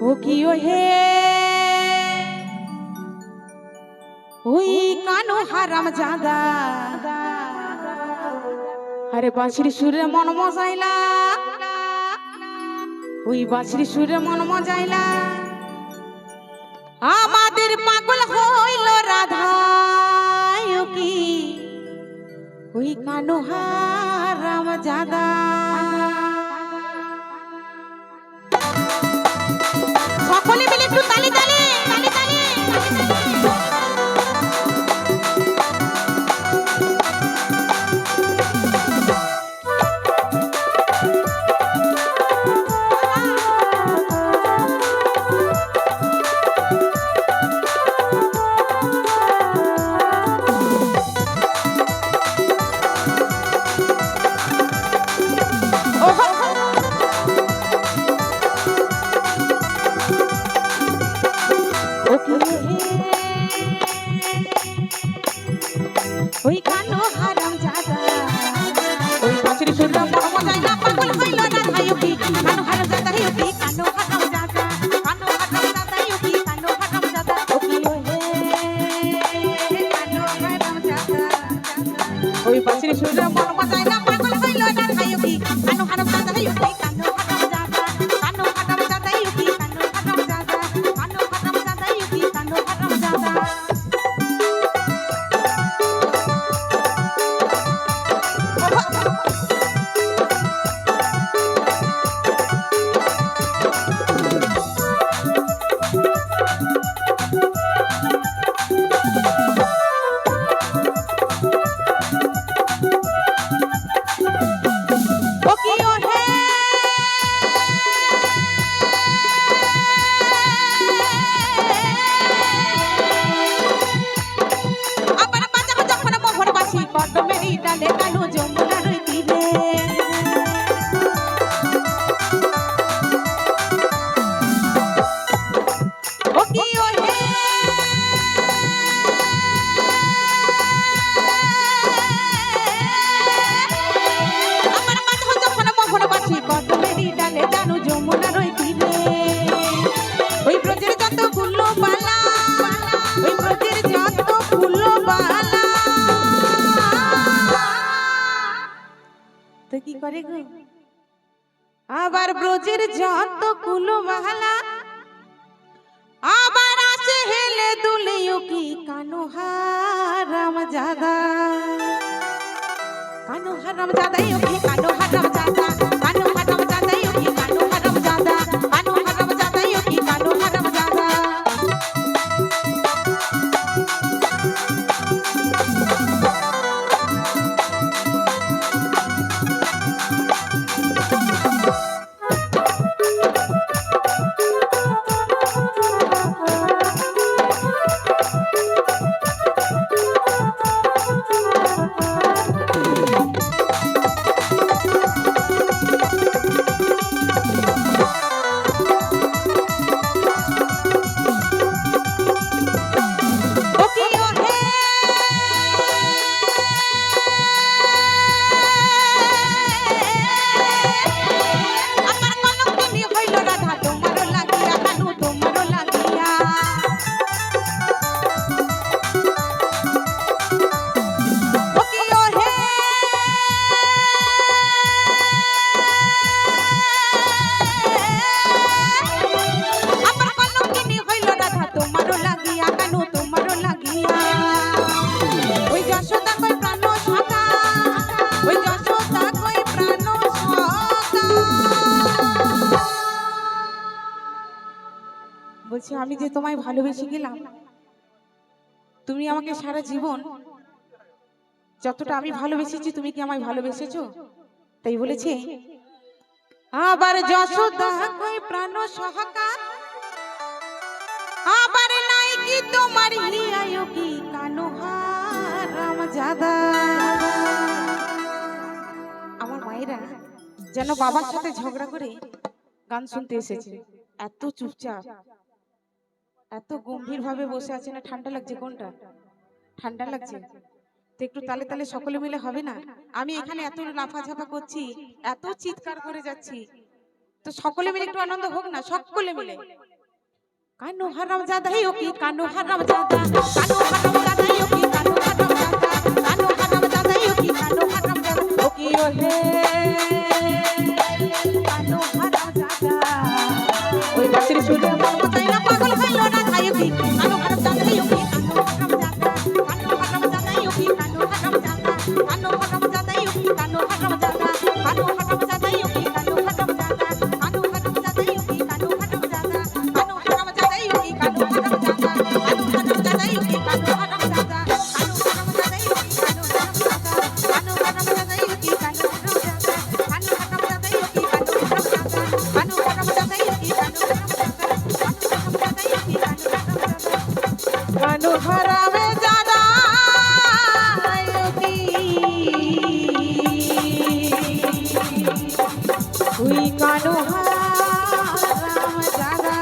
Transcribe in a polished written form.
ও কি ও হে ওই কানো হারাম জাদা আরে বাঁশির সুরে মন মজাইলা ওই বাঁশির সুরে মন মজাইলা আমাদের পাগল হইল রাধা ও কি ওই কানো হারাম জাদা সকলে মিলে একটু তালি তালি তালি তালি ওই কানো হারাম জাদা ওই বাঁশির সুরে মন মজাইলা পাগল হইল রাধা ও কি কানো হারাম জাদা ও কি কানো হারাম জাদা ও কি কানো হারাম জাদা ও কি ও হে কানো হারাম জাদা ওই বাঁশির সুরে মন মজাইলা পাগল হইল রাধা ও কি কানো হারাম জাদা ও কি কানো হারাম জাদা ও কি কানো হারাম জাদা ও কি কানো হারাম জাদা কি করে গো আবার ব্রজের যত কুলো মালা আবার আসে হেলে দুলিও কি কানো হারাম জাদা ও কি কানো হারাম জাদা কানো হারাম জাদা ও কি কানো হারাম জাদা কানো হারাম জাদা ও কি কানো হারাম জাদা বলছি আমি যে তোমায় ভালোবেসে গেলাম তুমি আমাকে সারা জীবন যতটা আমি ভালোবেসেছি তুমি কি আমায় ভালোবেসেছো তাই বলেছে আবার যশোদা কই প্রাণ সহকা আবার নাই কি তোমার হিয়ায় কি কানো হারাম জাদা আমার মায়েরা যেন বাবার সাথে ঝগড়া করে গান শুনতে এসেছে এত চুপচাপ এত গম্ভীর ভাবে বসে আছে না ঠান্ডা লাগছে কোনটা ঠান্ডা লাগছে তো একটু তালে তালে সকলে মিলে হবে না আমি এখানে এত লাফাঝাপা করছি এত চিৎকার করে যাচ্ছি তো সকলে মিলে একটু আনন্দ হোক না সকলে মিলে कानू हराम ज्यादा है की कानू हराम ज्यादा कानू हराम ज्यादा है की कानू हराम ज्यादा कानू हराम ज्यादा है की कानू हराम ज्यादा ओ की ओ हे कानू हराम ज्यादा ओई बासिर सुने मन मचाई ना पागल हইলো না ধাই কি कानू हराम ज्यादा है की कानू हराम ज्यादा कानू हराम ज्यादा है की कानू हराम ज्यादा कानू हराम ज्यादा है की कानू हराम ज्यादा कानू हराम ज्यादा है की कानू हराम ज्यादा कानू हराम ज्यादा है की कानू हराम ज्यादा कानू हराम ज्यादा है की कानू हराम ज्यादा कानू हराम ज्यादा है की कानू हराम ज्यादा कानू हराम ज्यादा है की कानू हराम ज्यादा कानू हराम ज्यादा है की कानू हराम ज्यादा कानू हराम ज्यादा है की कानू हराम ज्यादा कानू हराम ज्यादा है की कानू हराम ज्यादा कानू हराम ज्यादा उई कानू हराम ज्यादा